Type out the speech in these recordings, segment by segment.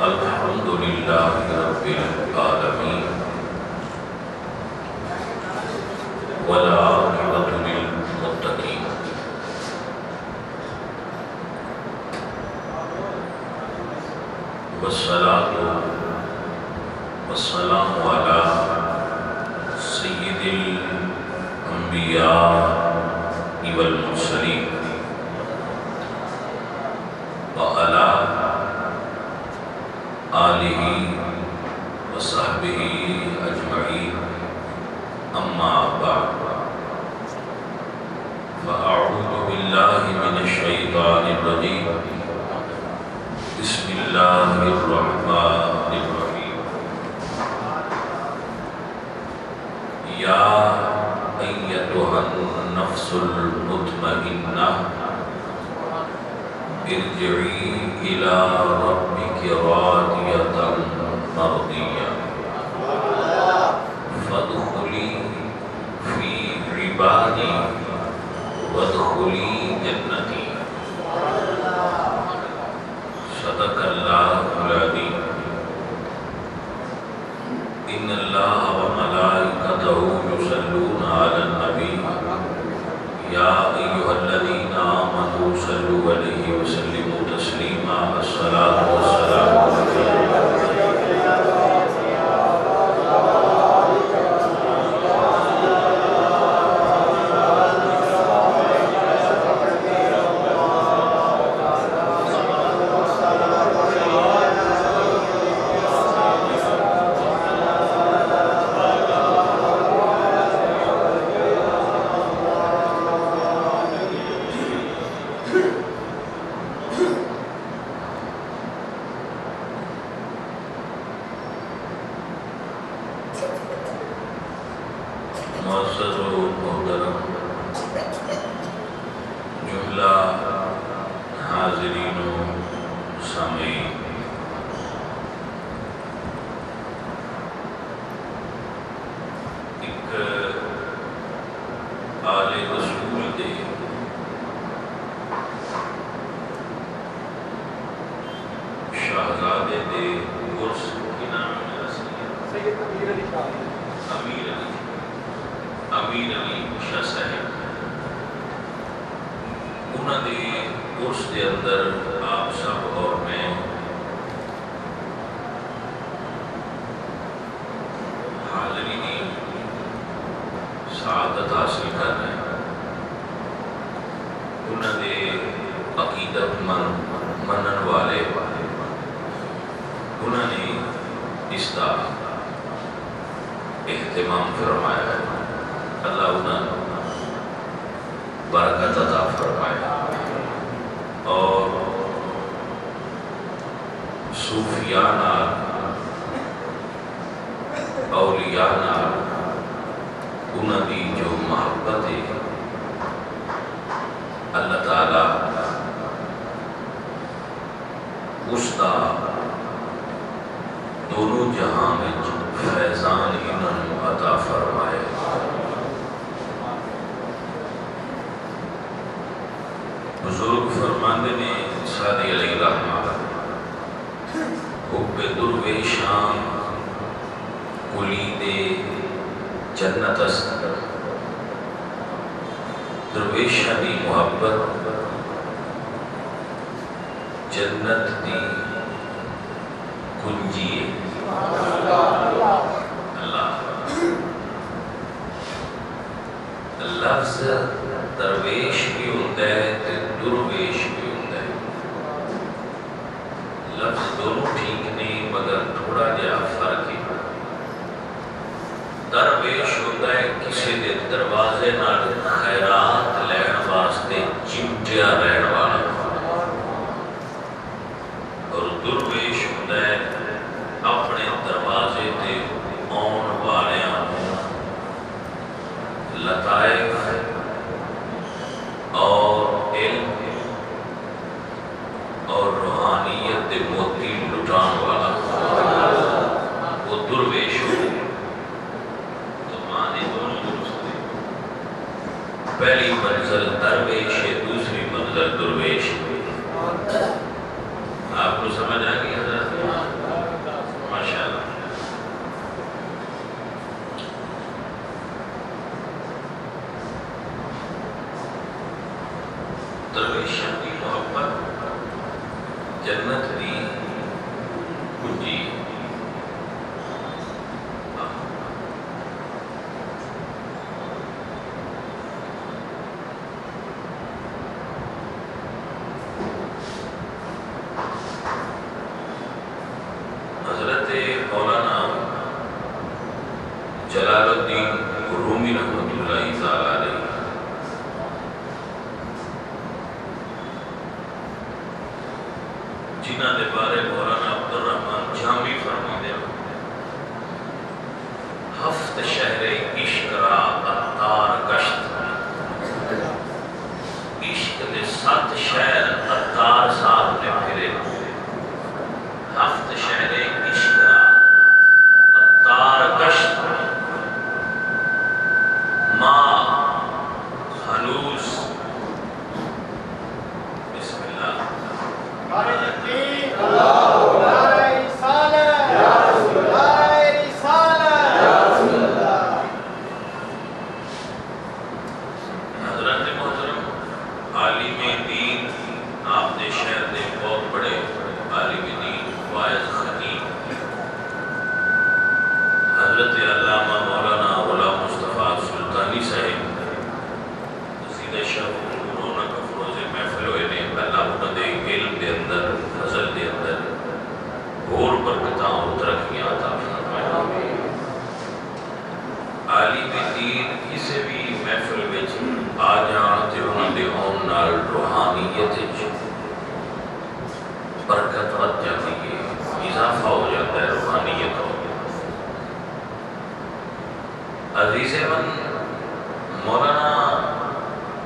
الحمد لله رب العالمين والعاقبة للمتقين والصلاة والسلام على سيد الأنبياء والمرسلين وعلى آلہ وصحبہ اجمعین اما بعد فاعوذ باللہ من الشیطان الرجیم بسم اللہ الرحمن الرحیم یا ایتھا النفس المطمئنہ ارجعی الی ربک راضیۃ مرضیہ فادخلی فی عبادی وادخلی جنتی صدق اللہ العظیم ان اللہ وملائکتہ یصلون علی النبی یا ایھا الذین آمنوا صلوا علیہ وسلموا تسلیما الصلاۃ والسلام معزز و محترم جملہ حاضرین و سامعین، ایک آل رسول دے شہزادے دے عرس کی نام ہے سید امیر علی شاہ امیر علی شاہ صاحب، انہوں نے عرس کے اندر آپ سب اور میں حاضرین سعادت حاصل کر رہے ہیں۔ انہوں نے عقیدت منن والے انہوں نے اس کا اہتمام فرمایا ہے، اللہ انہوں برکت عطا فرمائے اور صوفیاء نال اولیاء نال انہوں دی جو محبت ہے اللہ تعالیٰ اس کا دونوں جہاں میں فیضان انہوں عطا فرمائے۔ بزرگ فرماندے نے سادی علیہ الرحمہ حب درویشان کلید جنت است، درویشہ دی محبت جنت دی کنجی ہے۔ اللہ لفظ درویش بھی ہوتا ہے درویش بھی ہوتا ہے، لفظ دونوں ٹھیک نہیں مگر تھوڑا جہا فرق ہے۔ درویش ہوتا ہے کسی دے دروازے نال خیرات لین واسطے چمٹیا رہن والا، اور درویش ہوتا ہے اپنے دروازے تے آن والیاں لطائف اور علم اور روحانیت دے موتی لٹان والا، وہ درویش ہو۔ تو معنی دونوں درست ہے، پہلی منزل درویش ہے، دوسری منزل جنت دی کنجی حضرت مولانا جلال الدین رومی رحمۃ اللہ تعالی علیہ جنہ دے بارے مولانا عبدالرحمن جامی فرماتے ہیں ہفت شہر عشق را عطار گشت عشق دے 7 شہر عطار صاحب نے پھرے ہفت شہر عشق را عطار گشت ماں حلوس بسم اللہ حضرت محترم عالم دین آپ نے شہر دے بہت بڑے عالم دین واعظ خطیب حضرت علامہ مولانا غلام مصطفیٰ سلطانی صاحب سیدھا شب انہوں کا فروز محفل ہوئے نے اللہ انہوں دے علم دے اندر فضل دے اندر اور برکتاں اور ترقیاں عطا فرمائے عالم دین کسی بھی محفل وچ آ جان تے انہاں دے اون نال روحانیت وچ برکت ود جاتی ہے اضافہ ہو جاتا ہے روحانیت ہو عزیز من مولانا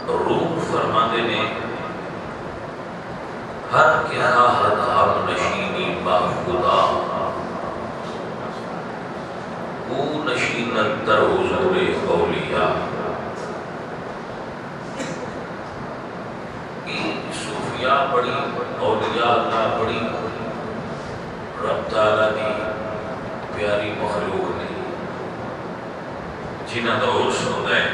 روح فرماتے نے ہر کیا حد ہم نشینی با خدا او نشین در حضور اولیاء صوفیاء بڑی اولیاء اللہ بڑی رب تعالیٰ دی پیاری مخلوق نے جنہ دا عرص ہوتا ہے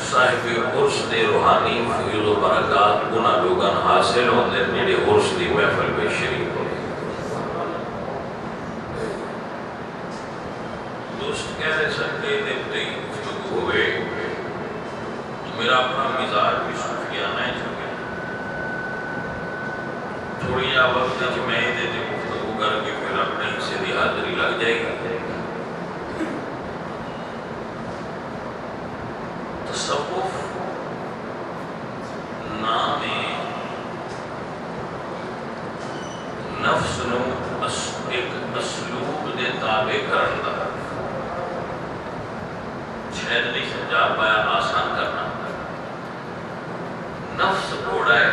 صاحب عرص دے روحانی فیض و برکات انہاں لوگاں حاصل ہوندے جڑے عرص دی محفل میں شریک ہوئے دوست کہہ رہے سکتے دیکھتے ہی گفتگو ہوئے تو میرا اپنا مزاج بھی صوفیانہ ہے چکے تھوڑی یا وقت جو میں ہی دیتے گفتگو کر کے پھر اپنے حصے دی حاضری لگ جائے گی تصوف نام نفس نو ایک اسلوب دے تابع کرن دا شاید نہیں سمجھا پایا آسان کرنا نفس گھوڑا ہے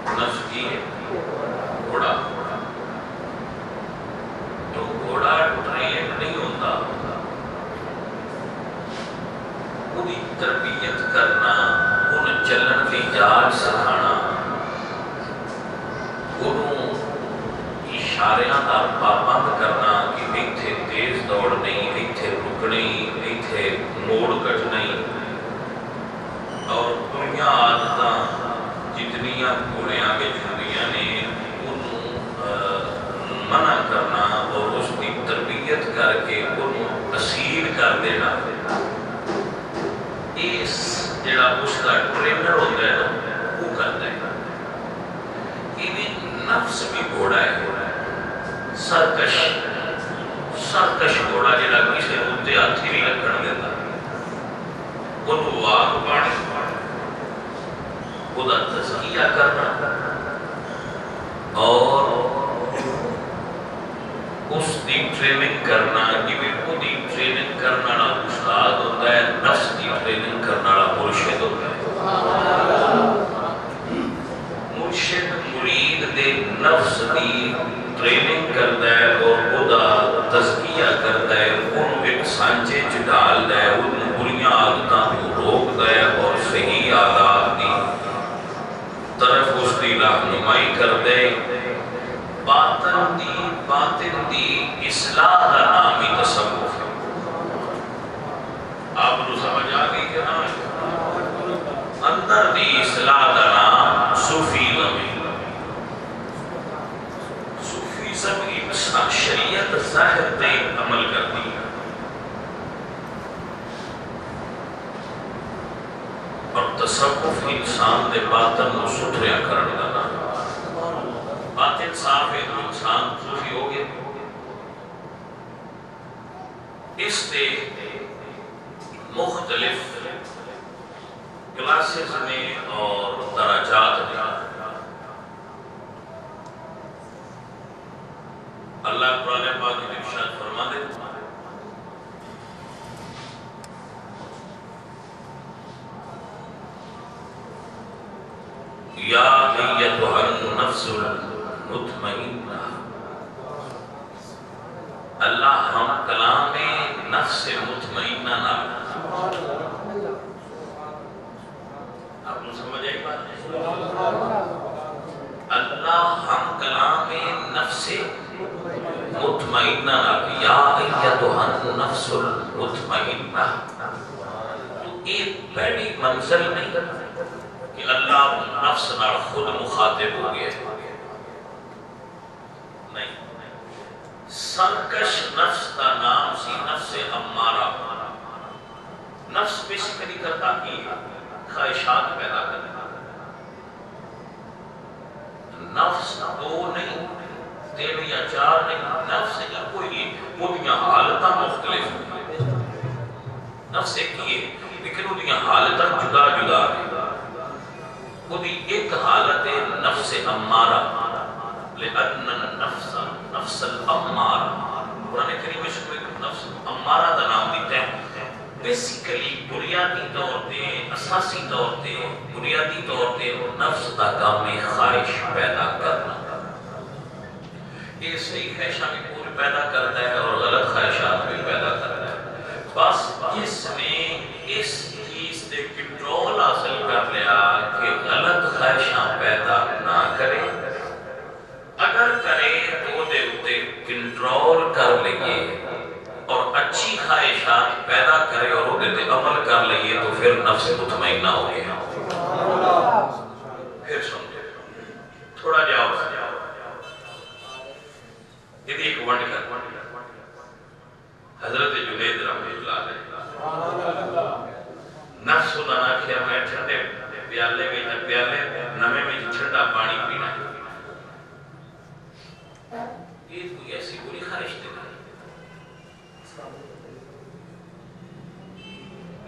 نفس کی ہے گھوڑا تو گھوڑا ٹرین نہیں ہوتا انہی تربیت کرنا انہیں چلن کی جاج سکھانا انہوں اشاریاں دا پابند کرنا کہ ایتھے تیز دوڑ نہیں ایتھے رکنے ایتھے موڑ کٹنے اور دنیا عادتاں جتنیاں گھوڑے آگے جھندیاں نے انہوں منع کرنا اور اس کی تربیت کر کے انہوں اسیر کر دینا اس جڑا اس کا ٹرینر ہوتا ہے وہ کرتا ہے یہ نفس بھی گھوڑا ہے سرکش گھوڑا جڑا کسی ہوتے ہاتھی نہیں لگن دیتا انہوں واگ پانی خدا تزکیہ کرنا اور اس دی ٹریننگ کرنا کہ وہ دی ٹریننگ کرنا نا استاد ہوتا ہے نفس دی ٹریننگ کرنا نا مرشد ہوتا ہے مرشد مرید دے نفس دی ٹریننگ کرتا ہے اور خدا تزکیہ کرتا ہے انہوں ایک سانچے چڈال ہے انہوں بریاں عادتاں کو روک ہے اور صحیح عادات دی طرف اس دی رہنمائی کر دے باطن دی اصلاح کا نام ہی تصوف ہے آپ کو سمجھ آ گئی کہ ہاں اندر اندر دی اصلاح دا نام صوفیزم ہے۔ صوفیزم انسان شریعت ظاہر تے عمل کرتی ہے اور تصوف انسان دے باطن نو ستھرا کرن دا نام۔ باطن صاف ہے تو انسان صوفی ہو گیا۔ اس دے مختلف کلاسز میں اور درجات میں اللہ قرآن پاک میں ارشاد فرما دے یا ایتھا النفس المطمئنہ۔ اللہ ہم کلام نفس مطمئنہ نام آپ نے سمجھا ایک بات؟ اللہ ہم کلام نفس مطمئنہ نام یا ایتھا النفس المطمئنہ۔ تو ایک بڑی منزل نہیں کہ اللہ نفس نال خود مخاطب ہو گیا، نہیں، سرکش نفس کا نام سی نفس امارہ۔ نفس بیسیکلی کرتا کی خواہشات پیدا کرنا۔ نفس دو نہیں، تین یا چار نہیں، نفس یا کوئی اُنیاں حالتاں مختلف ہیں۔ نفس ایک ہی ہے لیکن اُنیاں حالتاں جدا جدا ہیں۔ خودی ایک حالت نفس امارہ، لأن النفس نفس الامارہ، قرآن کریم اس کو ایک نفس امارہ دا نام دیتا ہے۔ بیسیکلی بنیادی طور پہ، اساسی طور پہ، بنیادی طور پہ نفس دا کام میں خواہش پیدا کرنا۔ یہ صحیح خواہشاں بھی پوری پیدا کرتا ہے اور غلط خواہشات بھی پیدا کرتا ہے۔ بس اس نے اس چیز سے کنٹرول حاصل کر لیا کہ غلط خواہشاں پیدا نہ کرے، اگر کرے تو دے اتے کنٹرول کر لئے اور اچھی خواہشات پیدا کرے اور دے تے عمل کر لئے تو پھر نفس مطمئنہ ہو گیا۔ پھر سمجھے تھوڑا جاؤ یہ بھی ایک ونڈ کر حضرت جنید رحمۃ اللہ علیہ نفس دا نہ کیا میں ٹھنڈے پیالے میں پیالے نمے میں ٹھنڈا پانی پینا ہے، یہ کوئی ایسی بری خواہش نہیں،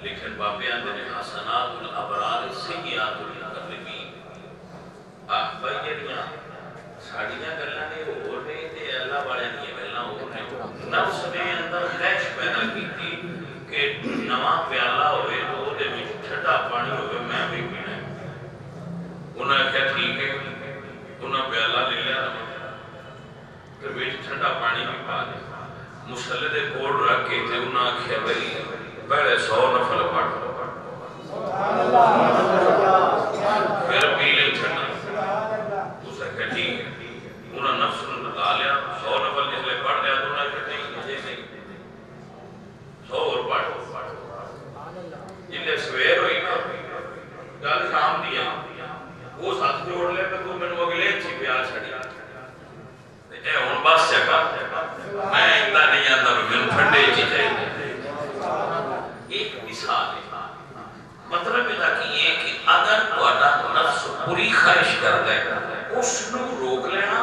لیکن باپے آندے نے حسنات الابرار سیئات المقربین۔ آپ بھائی جڑیاں ساڑیاں گلاں نے ہور نے تے اللہ والے دی گلاں ہور نے۔ نفس نے اندر خواہش پیدا کیتی کہ نواں پیالہ ہوئے تو او دے وچ ٹھنڈا پانی ہوئے میں بھی پینا ہے۔ انہاں نے کہا ٹھیک ہے، انہاں پیالہ لے لیا پھر وچ ٹھنڈا پانی بھی پا دیا، مصلی دے کول رکھ کے تے انہاں آکھیا بھائی پہلے 100 نفل پڑھ پھر پی لے ٹھنڈا۔ اس نے کہا ٹھیک ہے، انہاں نفس نے لگا لیا 100 نفل جس لئے پڑھ لیا تو انہاں کہا نہیں مجھے نہیں 100 اور پڑھ۔ جنہیں سویر ہوئی نا گل شام دیا وہ ساتھ جوڑ لے کہ تو میں نے اگلے اچھی پیال چھڑی اے ہون بس چکا میں اتنا نہیں آتا میں ٹھنڈے چی چاہیے۔ ایک مثال ہے، مطلب یہ کہ اگر تہاڈا نفس بری خواہش کرتا ہے اس نو روک لینا،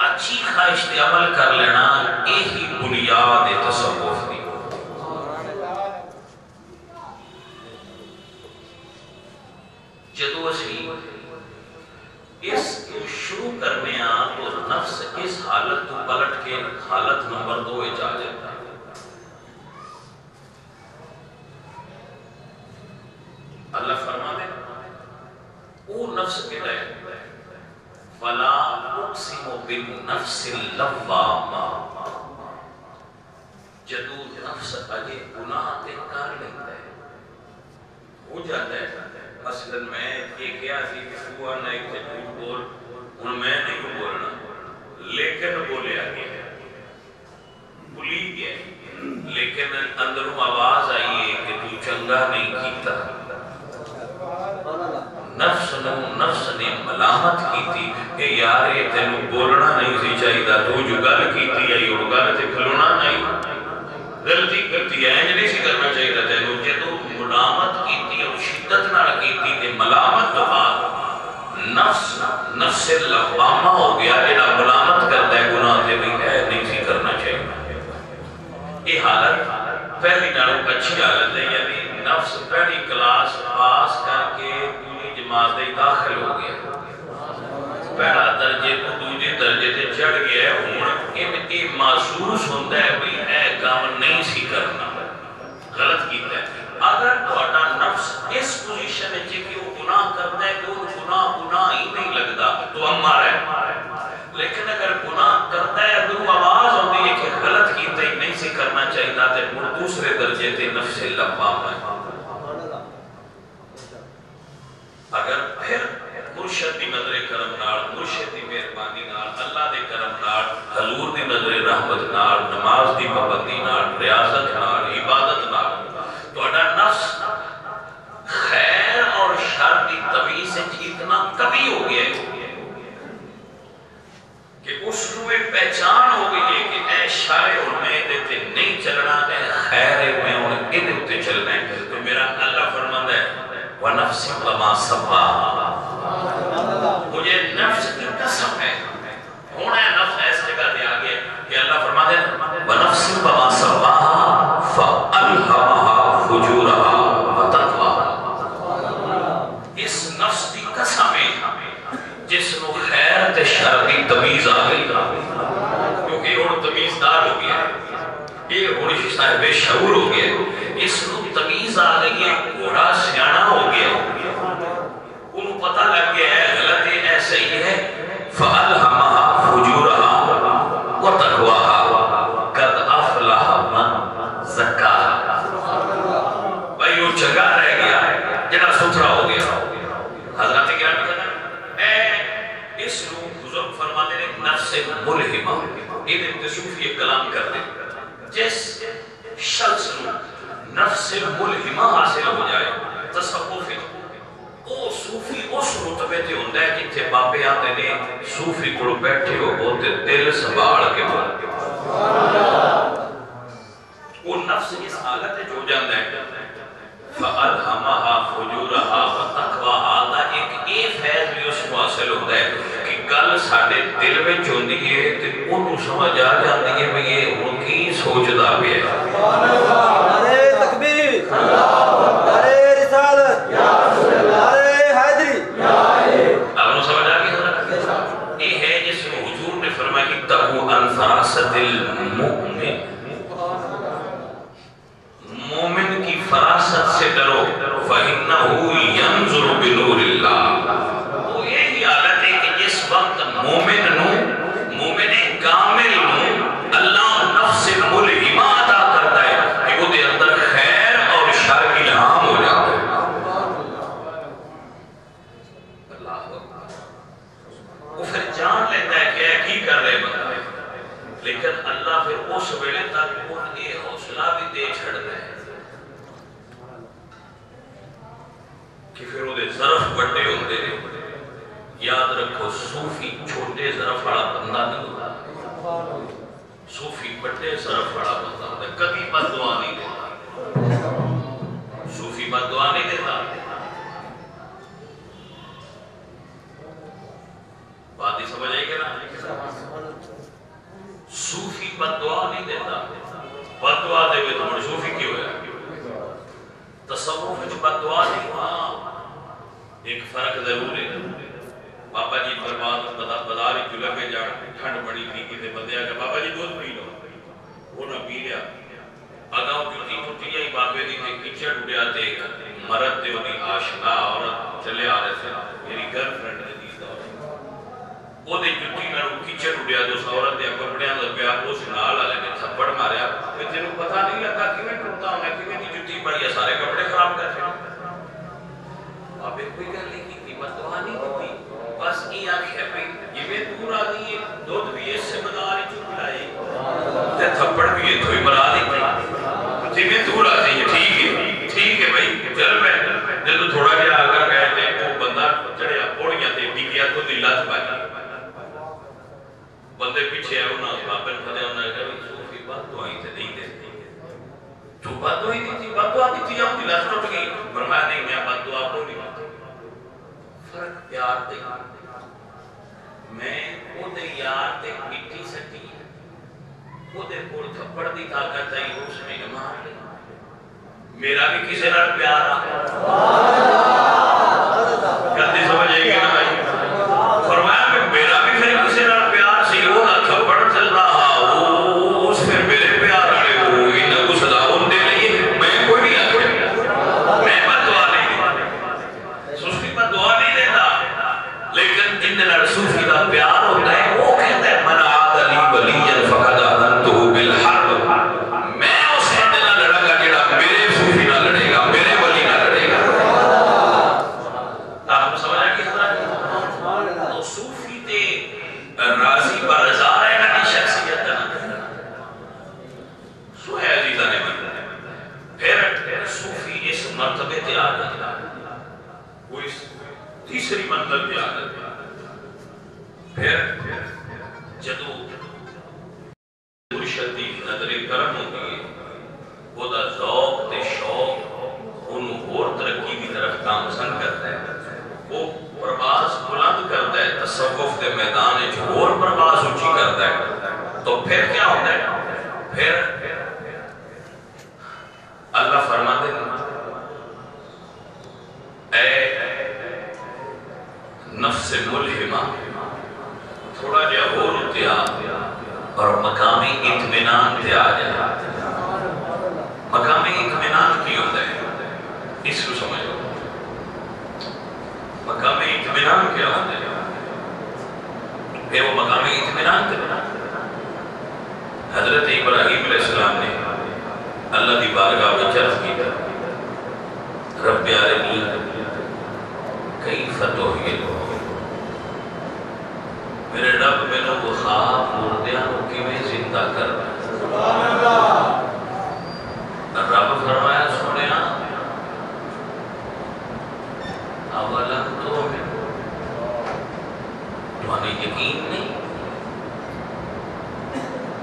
اچھی خواہش تے عمل کر لینا، یہی بنیاد تصوف دی۔ جدو اسی اس شروع کرنے تو نفس اس حالت تو پلٹ کے حالت نمبر 2 آ جاتا ہے۔ اللہ فرما دے وہ نفس کہتا ہے فَلَا أُقْسِمُ بِالنَّفْسِ اللَّوَّامَةِ، جدو نفس اجے گناہ تے کر لیتا ہے ہو جاتا ہے۔ مثلا میں یہ کیا سی کہ تو آنا ایک سے جھوٹ بول، ان میں نہیں بولنا، لیکن بولے آگے بلی گیا، لیکن اندروں آواز آئی ہے کہ تو چنگا نہیں کیتا، نفس نے ملامت کی تھی کہ یار یہ تینوں بولنا نہیں سی چاہیے تو جو گل کی تھی اور گل تے کھلونا نہیں غلطی کرتی ہے نہیں سی کرنا چاہیے تینوں جدو ملامت کی تھی اور شدت نال کی تھی تے ملامت تو بعد نفس لوامہ ہو گیا جڑا ملامت کرتا ہے گناہ تے بھی ہے نہیں سی کرنا چاہیے یہ حالت پہلی نالوں اچھی حالت ہے یعنی نفس پہلی کلاس پاس کر کے دوسری جماعت میں داخل ہو گیا پہلا درجے تو دوسرے درجے تے چڑھ گیا ہے ہن یہ محسوس ہوتا ہے بھی اے کام نہیں سی کرنا غلط کیتا ہے اگر تہاڈا نفس اس پوزیشن وچ کہ وہ گناہ کرتا ہے تو گناہ ہی نہیں لگتا تو امر ہے لیکن اگر گناہ کرتا ہے تو آواز ہوتی ہے کہ غلط کیتا ہی نہیں سی کرنا چاہیے تے دوسرے درجے تے نفس لوامہ ہے اگر پھر مرشد دی نظر کرم نال مرشد دی مہربانی نال اللہ دے کرم نال حضور دی نظر رحمت نال نماز دی پابندی نال ریاضت نال عبادت نال تہاڈا نفس خیر اور شر دی تمیز سے اتنا کبھی ہو گیا ہے کہ اس کو ایک پہچان ہو گئی ہے کہ اے شر اور میں دیتے نہیں چلنا اے خیر ہے میں انہیں ادھے چلنا ہے تو میرا اللہ فرماتا ہے وَنَفْسٍ وَمَا سَوَّاهَا مجھے نفس کی قسم ہے ہونا ہے نفس ایس جگہ دے آگے کہ اللہ فرماتے ہیں وَنَفْسٍ وَمَا سَوَّاهَا فَأَلْهَمَهَا فُجُورَهَا وَتَقْوَاهَا اس نفس کی قسم ہے جس کو خیر تے شر دی تمیز آ گئی کیونکہ یہ اور تمیزدار ہو گیا ہے یہ اور صاحب شعور ہو گیا ہے اس کو تمیز آ گئی ہے گھوڑا سیانا ہو گیا انہوں پتہ لگ گیا ہے غلط ہے ایسے ہی ہے فَأَلْهَمَهَا فُجُورَهَا وَتَقْوَاهَا قَدْ أَفْلَحَ مَنْ زَكَّاهَا بھائی وہ جگہ رہ گیا جڑا ستھرا ہو گیا حضرت کیا کہنا اے اس روح بزرگ فرماتے ہیں نفس ملہمہ یہ صوفی کلام کر دیں جس شخص نفس ملہمہ حاصل ہو جائے تصوف او صوفی اس رتبے تے ہوتا ہے جتھے بابے آتے نے صوفی کو بیٹھے ہو بولتے دل سنبھال کے بولتے وہ نفس اس حالت جو جاندہ ہے فَأَلْهَمَهَا فُجُورَهَا وَتَقْوَاهَا دا ایک اے فیض بھی اس کو حاصل ہوتا ہے کہ گل ساڑھے دل میں چوندی ہے تو انہوں سمجھ آ جاندی ہے کہ یہ ان کی سوچدہ بھی ہے نعرہ تکبیر نعرہ رسالت نعرہ حیدری آپ نے سمجھ آ گیا یہ ہے جس میں حضور نے فرمایا کہ تَقُوا عَنْ فَرَاسَةِ الْمُؤْمِنِ مومن کی فراست سے ڈرو فَإِنَّهُ يَنْظُرُ بِنُورِ اللَّهِ وہ یہی حالت ہے کہ جس وقت مومن کامل اللہ نفس ملہمہ عطا کرتا ہے کہ وہ دے اندر خیر اور شر الہام ہو جاتا ہے اللہ وہ پھر جان لیتا ہے کہ کی کر رہے بندہ لیکن اللہ پھر اس ویلے تک ان یہ حوصلہ بھی دے چھڑتا ہے کہ پھر وہ دے ظرف بڑے ہوتے ہیں یاد رکھو صوفی چھوٹے ظرف والا بندہ نہیں ہوتا صوفی بڑے ظرف والا بندہ ہوتا ہے کبھی بد دعا نہیں دیتا صوفی بد دعا نہیں دیتا بات ہی سمجھ آئی کہ نا صوفی بد دعا نہیں دیتا بد دعا دے گے تو صوفی کیوں ہے تصوف میں بد دعا نہیں ہوا ایک فرق ضرور ہے بابا جی برباد بداری جو لگے جا ٹھنڈ بڑی تھی کہ بندے آگے بابا جی دودھ پی لو وہ نہ پی لیا اگاؤں جتی ٹوٹی آئی بابے دی کہ کچھے ڈوڑیا دے مرد دے انہیں آشنا عورت چلے آ رہے تھے میری گرل فرینڈ نے دی دا وہ دے جتی نہ کچھے ڈوڑیا دے اس عورت دے کپڑیاں دے پیا اس نال والے نے تھپڑ ماریا کہ تینوں پتہ نہیں لگا کہ میں ٹوٹتا ہوں کہ میں جتی بڑی سارے کپڑے خراب کر دے بابے کوئی گل نہیں کی بد دعا نہیں کی بس یہ آنکھ ہے بھئی یہ میں دور آدھی ہے دودھ بھی اس سے مداری چو پلائی تے تھپڑ بھی ہے تھوئی مرا دی تھی میں دور آدھی ہے ٹھیک ہے بھئی چل میں جب تو تھوڑا جا آگر گئے تھے وہ بندہ دے پیچھے ہے انہاں بابن کھدے انہاں کہ صوفی بات تو آئی تے نہیں دے تو بات تو ہی تھی بات تو آتی تھی آپ کی لفظ ٹوٹ گئی فرمایا نہیں میں بات تو آپ کو نہیں فرق پیار دے میں وہ دے یار دے مٹی سٹی وہ دے پور تھپڑ دی طاقت ہے اس میں مار لے میرا بھی کسی نال پیار آ گلتی سمجھے گی نا بھائی فرمایا کہ میرا بھی پھر کسی نال پیار سی وہ نہ تھپڑ چل رہا وہ اس پھر میرے پیار آڑے وہ انہاں کو سلاؤں دے لئے میں کوئی نہیں آتا میں پر دعا نہیں دیتا صوفی پر دعا نہیں دیتا لیکن ان نال صوفی کا پیار ہوتا ہے وہ کہتا ہے من عاد لی ولی فقد آذنتہ بالحرب میں اس ہند نہ لڑا گا جڑا میرے صوفی نہ لڑے گا میرے ولی نہ لڑے گا آپ کو سمجھا کس طرح تو صوفی تے راضی برضا ہے نا کی شخصیت سو ہے عزیزہ نے پھر صوفی اس مرتبے تے آ گیا وہ اس تیسری منزل پہ آ گیا پھر جدو مرشد دی نظر کرم ہوگی وہ دا ذوق تے شوق انہوں اور ترقی کی طرف گامزن کرتا ہے وہ پرواز بلند کرتا ہے تصوف دے میدان جو اور پرواز اونچی کرتا ہے تو پھر کیا ہوتا ہے پھر اللہ فرماتے ہیں اے نفس ملہمہ تھوڑا جا اور اتیا اور مقامی اطمینان تے آ جائے مقامی اطمینان کی ہوتا ہے اس کو سمجھو مقامی اطمینان کیا ہوتا ہے پھر وہ مقامی اطمینان تے حضرت ابراہیم علیہ السلام نے اللہ دی بارگاہ میں چرف کی رب ارنی کیف تحیی میرے رب میں نے وہ خواب مردیاں کی میں زندہ کر رب فرمایا سنیا اولم تو تمہیں یقین نہیں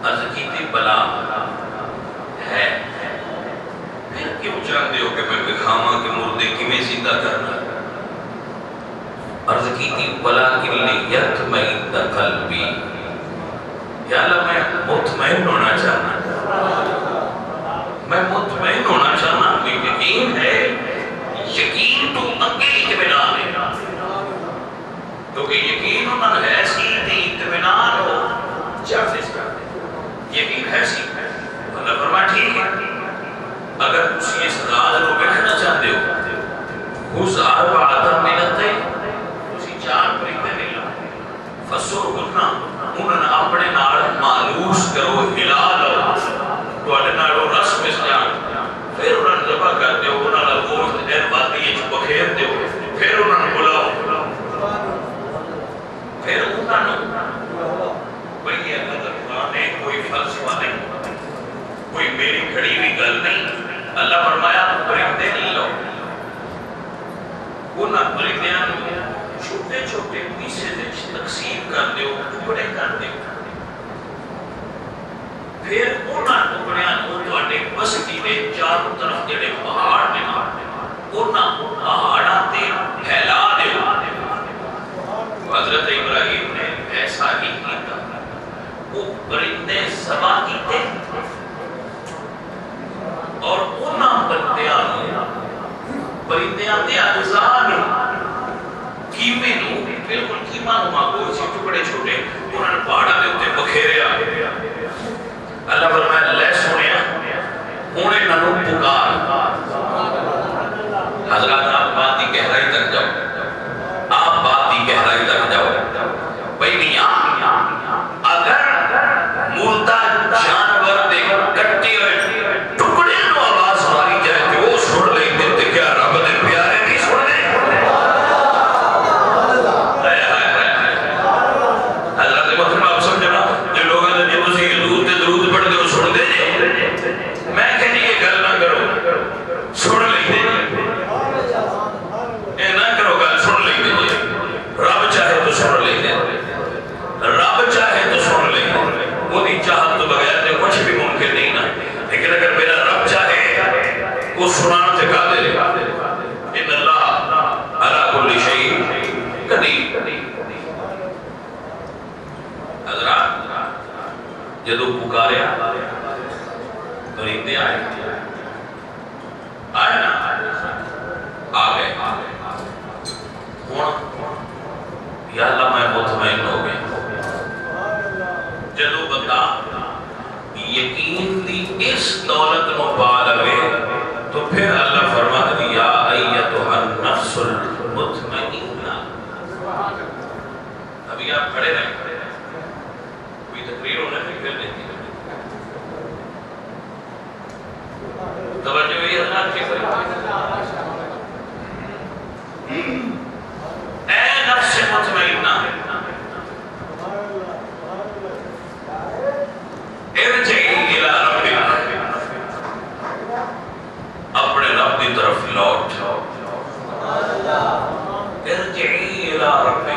عرض کیتی بلا ہے پھر کیوں چاہتے ہو کہ میں بکھاما کہ مردے کی میں زندہ کرنا عرض کی تھی ولیکن لیطمئن قلبی یا اللہ میں مطمئن ہونا چاہنا میں مطمئن ہونا چاہنا کہ یقین ہے یقین تو انگے اطمینان ہے کیونکہ یقین انہوں نے ایسی تھی اطمینان ہو چاہتے سے یقین ایسی اللہ فرمایا ٹھیک ہے اگر تسی اس راز کو بیٹھنا چاہتے ہو اس اربعۃ منتے چار پرندے نہیں لائے فسر گنا انہوں نے اپنے نال مالوس کرو ہلا لو تو اڈے نالو رس مس جان پھر انہوں نے ذبح کر دیو انہوں نے گوشت دیر بادی بخیر دیو پھر انہوں نے بلاؤ پھر انہوں نے بھئی اللہ تعالیٰ نے کوئی فلسفہ نہیں کوئی میری کھڑی ہوئی گل نہیں اللہ فرمایا پرندے نہیں لو انہوں پرندیاں چھوٹے چھوٹے پیسے تقسیم کر دیو ٹکڑے کر دیو پھر انہاں ٹکڑیاں کو تواڈے بستی دے چاروں طرف جڑے پہاڑ نے انہاں پہاڑاں تے پھیلا دیو حضرت ابراہیم نے ایسا ہی کیا وہ پرندے ذبح کیتے اور انہاں پرندیاں دے اجزاء نے کیمے نو بالکل کیما نما کو سی ٹکڑے چھوٹے انہوں نے پہاڑاں دے اوتے بکھیریا اللہ فرمایا لے سنیا ہونے ننو پکار حضرات آپ بات کی گہرائی تک جاؤ آپ بات کی گہرائی تک جاؤ بھئی میاں اگر مردہ جانور دے کٹے ہوئے ٹکڑے نو آواز ماری جائے کہ وہ سن لیں دیتے کیا رب دے پیارے نہیں سن لیں حضرت محترم آپ سمجھنا جو لوگوں نے جو اسی درود پڑھ دے وہ سن دے میں کہنی یہ گل نہ کرو سن لیں دے اے نہ کرو گل سن لیں دے رب چاہے تو سن لیں دے حضرات جدو پکاریا پرندے آئے نا آ گئے یا اللہ میں مطمئن ہو گیا جدو بندہ یقین دی اس دولت نو پا لوے تو پھر اللہ فرماتا ہے یا ایتھا النفس المطمئنہ. ابھی آپ کھڑے رہیں کوئی تقریر ہونے میں پھر دیتی ہے توجہ یہ حضرات کے اے نفس مطمئنہ ارجعی الی ربک اپنے رب کی طرف لوٹ ارجعی الی ربک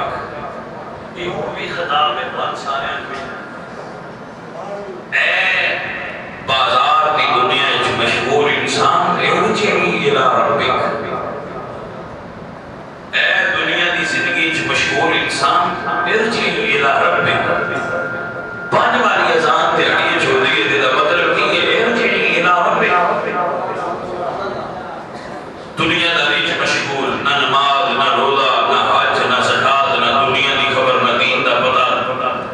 یہ بھی خطاب ہے بہت سارے اے بازار کی دنیا مشغول انسان ارجعی الی ربک اے دنیا کی زندگی مشغول انسان ارجعی الی ربک پانچ والی اذان تیاری چھوڑ دیئے تھے دا مطلب کہ یہ ارجعی الی ربک دنیا داری مشغول نہ نماز نہ روزہ نہ حج نہ زکات نہ دنیا دی خبر نہ دین دا پتہ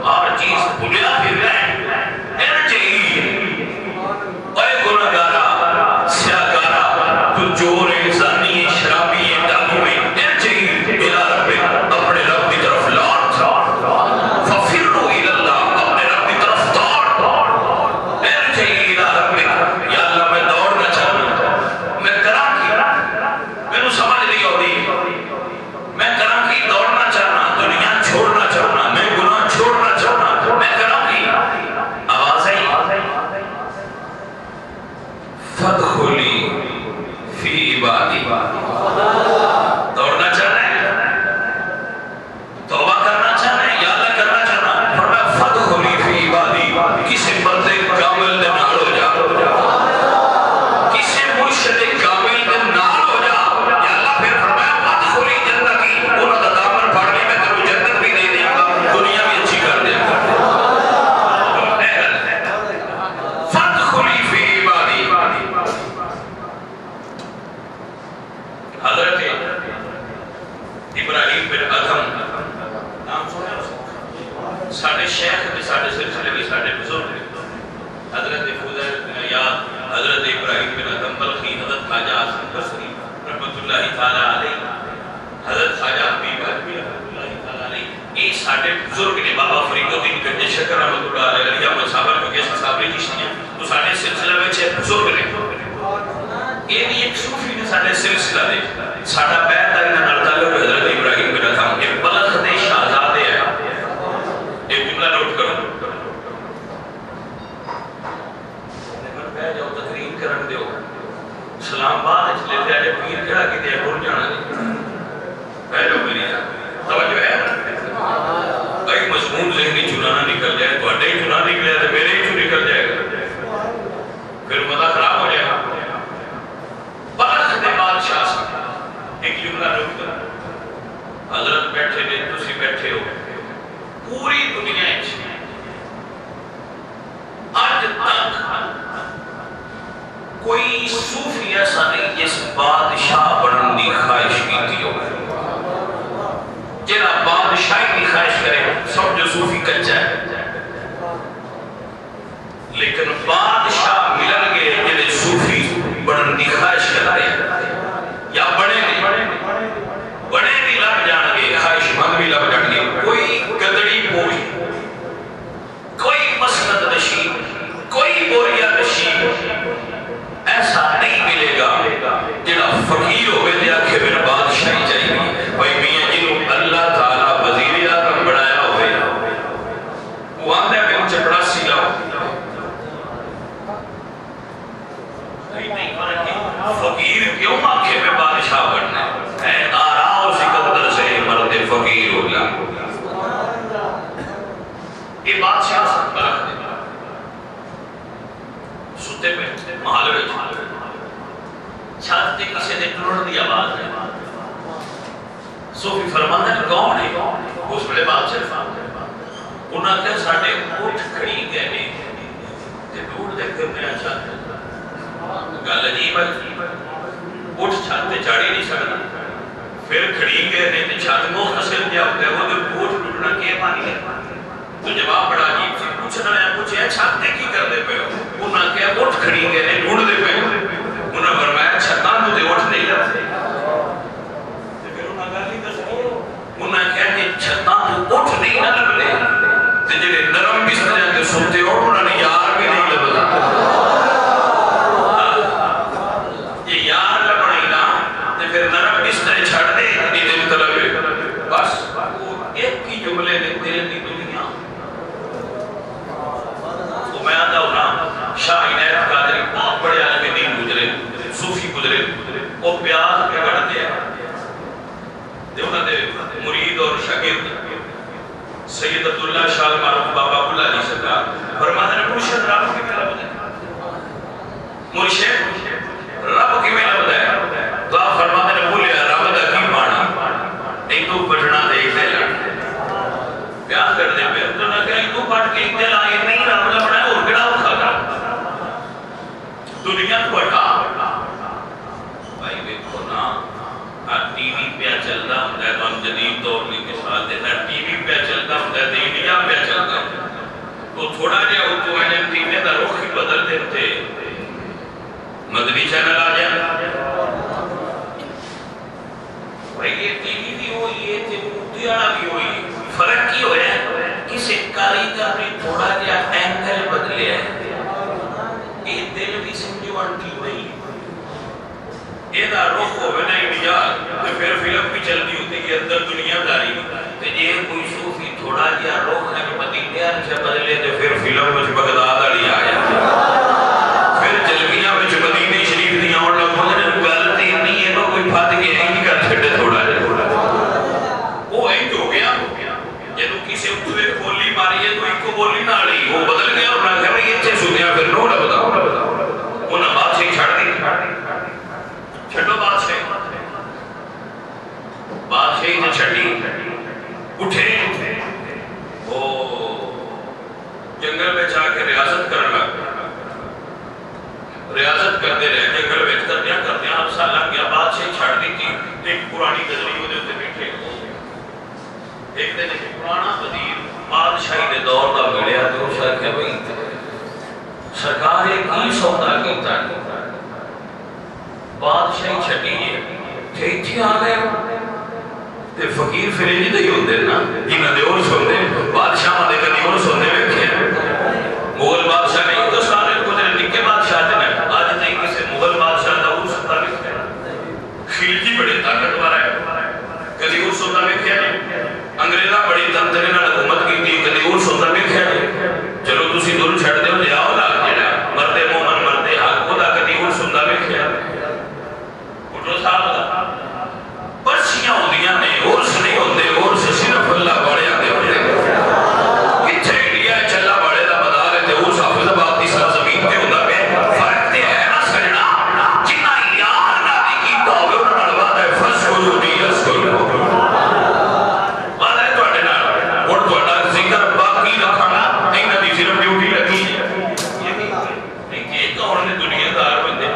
ہر چیز بھولیا پھر رہے ارجعی اے گناہگارا سیاہکارا تو چور ہے زانی ہے شرابی ہے ڈاکو ہے ارجعی الی ربک اپنے رب کی طرف لوٹ ففروا الی اللہ اپنے رب کی طرف دوڑ ارجعی الی ربک یا اللہ میں دوڑنا چاہتا میں کرا کی میں نے سمجھ نہیں ہوتی میں کرا کی دوڑنا چاہنا دنیا چھوڑنا چاہنا میں گناہ چھوڑنا چاہنا میں کرا کی آواز آئی فادخلی فی عبادی دوڑنا چاہنا ہے توبہ کرنا چاہنا ہے یا اللہ کرنا چاہنا فرمایا فادخلی فی عبادی کسی بندے کامل دے نال ہو جا کسی مرشد کامل دے نال ہو جا یا اللہ پھر فرمایا فادخلی جنتی انہوں کا دامن پھاڑ لی میں تیرے جنت بھی دے دیا گا دنیا بھی اچھی کر دیا گا فادخلی فی عبادی حضرت ابراہیم بن ادھم نام سنے ساڑھے شیخ بھی ساڑھے سلسلے بھی ساڑھے بزرگ بھی حضرت فوزر بن عیاد حضرت ابراہیم بن ادھم بلخی حضرت خواجہ حسن بصری رحمت اللہ تعالیٰ علیہ حضرت خواجہ حبیب حبیب رحمت اللہ تعالیٰ علیہ یہ ساڑھے بزرگ نے بابا فرید الدین گنج شکر رحمت اللہ علیہ علیہ احمد صابر کو کیسے صابری چشتیاں تو ساڑھے سلسلے میں چھے بزرگ نے یہ بھی ایک صوفی نے ساڑھے سلسلہ دے ساڑھا بیت آئی نہ تعلق حضرت ابراہیم بن ادھم ایک بلخ دے شہزادے ہے ایک جملہ نوٹ کرو پہ جاؤ تقریر کرن دیو سلام بعد لے لے پیر کہا کہ دے بھول جانا دے پہ جاؤ میری جان توجہ ہے ایک مضمون ذہنی چنانا نکل جائے تو اڈے چنا نکلے تو میرے ہی چو نکل جائے گا پھر مدہ خراب ہو جائے گا بلخ دے بادشاہ سے ایک جملہ نوٹ کرو حضرت بیٹھے نے تسی بیٹھے ہو پوری دنیا آج تک کوئی صوفی ایسا نہیں جس بادشاہ بنن دی خواہش کی ہو جنہا بادشاہی کی خواہش کرے سمجھو صوفی کچا ہے لیکن بادشاہ ملن گے جنہیں صوفی بنن دی خواہش کرے یا بڑے بھی لگ جان گے خواہش مند بھی لگ جان گے کوئی گدڑی پوری کوئی مسند نشی کوئی بوریا نشی ایسا نہیں ملے گا جنہا فقیر ہوئے دیا کہ میرا بادشاہی چاہیے بھائی میاں جنہوں اللہ تعالیٰ وزیر اعظم بڑھایا ہوئے وہ آندہ ہے میں چپڑا سیلا فقیر کیوں آنکھیں میں بادشاہ بڑھنا ہے آراؤ سکندر سے مرد فقیر ہو گیا یہ بادشاہ سے بلخ دے ستے پہ محلوے چھاتے کسے نے ٹرڑ دی آواز ہے صوفی فرماندہ نے کون ہے اس بڑے بادشاہ انہاں کہ ساڈے اٹھ کھڑی گئے نے تے ڈوڑ دے کرنے اچھا گل عجیب ہے اٹھ چھت تے چڑھ نہیں سکدا پھر کھڑی گئے نے تے چھت مختصر کیا ہوتا ہے وہ جو اٹھ ٹوٹنا کی پانی ہے تو جواب بڑا عجیب سی پوچھنا ہے پوچھے چھت تے کی کردے پے ہو انہاں کہ اٹھ کھڑی گئے نے ڈوڑ دے پے انہاں فرمایا چھتاں تو تے اٹھ نہیں لگتے انہاں کہا کہ چھتاں تو اٹھ نہیں نہ لگتے تے جڑے نرم بستر تے سوتے ہو انہاں نے یار بھی نہیں لبدا یہ یار لبنا ہی نا تے پھر نرم بستر چھڑ دے یہ دل طلب ہے بس وہ ایک ہی جملے نے دل کی دنیا وہ میں آتا ہوں نا شاہ عنایت قادری بہت بڑے عالم دین گزرے صوفی گزرے وہ پیاز پہ گڑ دیا مرید اور شاگرد سید عبداللہ شاہ معروف بابا اللہ علی سرکار فرماتے ہیں مرشد رب کی میں لبدا ہے مرشد رب کی میں لبدا ہے تو آپ فرماتے ہیں بولے رب دا کی مانا ایک تو بٹنا دیکھ دے لڑ پیاس کر دے پہ تو نہ کہ ایک تو پٹ کے ایک دے لائے نہیں رب لبنا ہے اور گڑا اٹھا کر دنیا کو ہٹا بھائی دیکھو نا ٹی وی پہ چلتا ہوں تو ہم جدید دور میں مثال دیتا ٹی وی پہ چلتا ہوں تو انڈیا پہ چلتا ہوں تو تھوڑا جہا اردو ایجن ٹی وی کا رخ ہی بدل دیتے مدنی چینل آ جائے بھائی یہ ٹی وی بھی ہوئی ہے تے اردو والا بھی ہوئی فرق کی ہوا ہے کسی کاریگر نے تھوڑا جہا اینگل بدلے ہے یہ دل بھی سمجھو ٹی وی یہ دا روح کو بنا انڈیا تو پھر فلم بھی چلتی ہوتی ہے اندر دنیا داری تو یہ کوئی صوفی تھوڑا جہا روح ہے مدینہ سے بدلے تو پھر فلم میں بغداد والی آ جاتی پھر جلگیاں میں مدینہ شریف دی اور لوگ مگر غلطی نہیں ہے کوئی پھٹ کے نہیں کر چھڑے تھوڑا جہا وہ ایک ہو گیا جدوں کسی کو ایک بولی ماری ہے تو ایک کو بولی نہ آئی وہ بدل گیا اور نہ کہ یہ تے سنیا پھر نو لبدا انہاں بات سے چھڑ دی چھٹو بادشاہی بادشاہی نے چھٹی اٹھے وہ جنگل میں جا کے ریاضت کرنا ریاضت کرتے رہے جنگل میں کرتے ہیں ہم سال لگ گیا بادشاہی چھڑ دی تھی ایک پرانی گزری ہوتے ہوتے بیٹھے ایک دن ایک پرانا وزیر بادشاہی کے دور کا ملیا تو اس کا کہ بھئی سرکار ایک ہی سودا کیتا ہے بادشاہی چھٹی ہے کہ اتھی آ گئے تے فقیر فرینجی دے ہی ہوندے نا جنہ دے اور سوندے بادشاہ دے کدی اور سوندے ویکھے مغل بادشاہ نہیں تو سارے کچھ نکے بادشاہ تے نہیں آج نہیں کسی مغل بادشاہ دا اور سوتا ویکھے خلجی بڑے طاقتور ہے کدی اور سوتا ویکھے انگریزاں بڑی تنترے نال حکومت کیتی کدی اور سوتا ویکھے چلو تسی دور چھڑ دیو تے آؤ لا جڑا مردے مومن مردے حق خدا کدی اور سوتا ویکھے پرچیاں ہوندیاں نے عرس نہیں ہوندے عرس صرف اللہ والے آتے ہوندے کتھے انڈیا چلا والے دا مدار ہے تے عرس حافظ آباد دی سرزمین تے ہوندا پیا فرق تے ہے نا سجنا جنہ یار نہ کیتا ہوے انہاں نال وعدہ ہے فسکرو نیس کرو وعدہ ہے تواڈے نال ہن تواڈا ذکر باقی رکھنا انہاں دی صرف ڈیوٹی لگی یہ کون نے دنیا دار بندے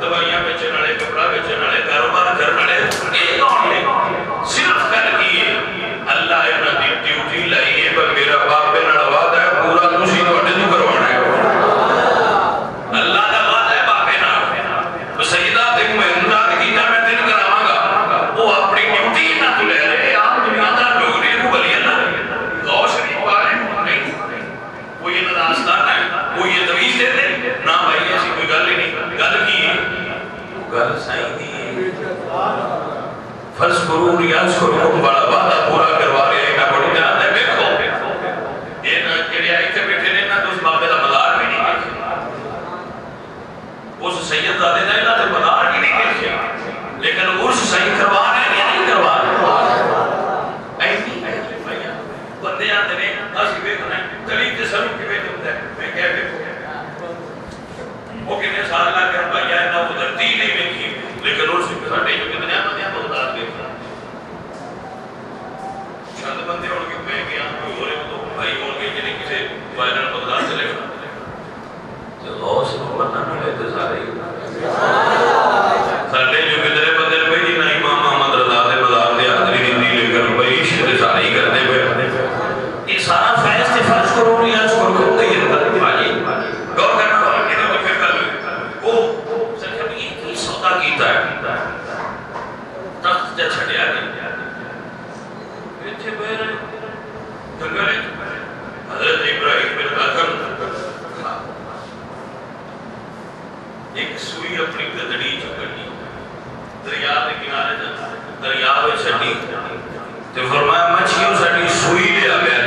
دوائیاں بیچن والے کپڑا بیچن والے کاروبار کرن والے یہ کون نے صرف کر کی اللہ انہاں دی ڈیوٹی لائی ہے پر میرا باپ نال وعدہ ہے پورا تسی تواڈے تو کروانا ہے اللہ دا وعدہ ہے باپ نال تو سیدہ تے مہندار کی نہ میں دل کراواں گا وہ اپنی ڈیوٹی نہ تو لے رہے آپ دنیا دا لوگ نے کو ولی اللہ غوث شریف والے نہیں وہ یہ داستان ہے وہ یہ تویز دے دے نہ بھائی ایسی کوئی گل ہی نہیں گل کی گل سائیں دی فَذْكُرُوا يَذْكُرُكُمْ بڑا وعدہ پورا کروا رہے ہیں میں بڑی جانتا ہے دیکھو یہ نہ جڑے آئے تھے بیٹھے نے نہ تو اس بابے دا مدار بھی نہیں دیکھے اس سید زادے دا انہاں تے مدار بھی نہیں دیکھے لیکن عرس صحیح کروا رہے ہیں یا نہیں کروا رہے ایسی بھائیاں بندے آتے نے اسی ویکھنا تلی تے سر کے بیٹھ ہوتا ہے میں کہہ دیکھو وہ کتنے سال لا کر بھائیاں نہ ادھرتی نہیں ویکھی لیکن عرس ساڈے جو کتنے بندے بہت آ گئے اتنے وائرل بغداد چلے گا تو غوث کو پتہ نہیں لیتے سارے سارے جو کدھرے بدل پہ جی نہ امام محمد رضا دے مزار دے حاضری نہیں لے کر بھائی شہر سارے ہی کرتے پہ یہ سارا فیض تے فرض کرو نہیں آج کرو تو یہ بات بھائی غور کرنا بھائی کہ وہ پھر کر وہ سکھے بھی یہ کی سودا کیتا ہے تخت جا چھڑیا گیا اتھے بہر جنگل حضرت ابراہیم بن آدم ایک سوئی اپنی گدڑی چکڑی دریا کے کنارے دریا میں چھڑی تو فرمایا مچھیوں ساڑی سوئی لے آگیا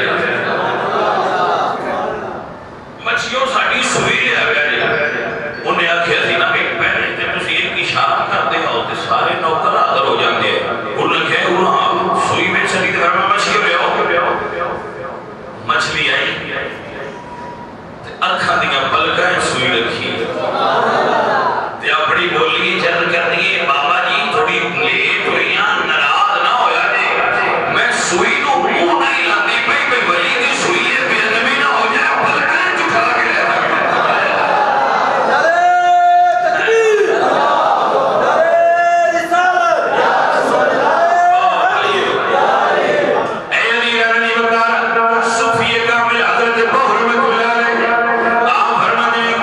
مچھیوں ساڑی سوئی لے آگیا انہیں آکھیا تھی نا ایک پہلے تے مسیر کی شام کرتے ہو تے سارے نوکر آدر ہو جاندے انہیں کہے انہاں سوئی میں چھڑی تے فرمایا مچھیوں لے آؤ مچھلی آئی اکھا دیا پلکہ سوئی رکھی تے اپنی بولی چل کر دیئے بابا جی تھوڑی لیٹ ہوئیاں نراض نہ ہویا دے میں سوئی نو منہ نہیں لاتی پئی میں بلی کی سوئی ہے بے ادبی نہ ہو جائے پلکہ چکھا کے رہتا نعرہ تکبیر نعرہ رسالت اے علی رانی وقار صوفی کامل حضرت بہر میں کلا رہے آپ فرمانے کی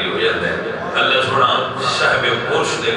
ہویا اللہ سونا صاحب پرش دے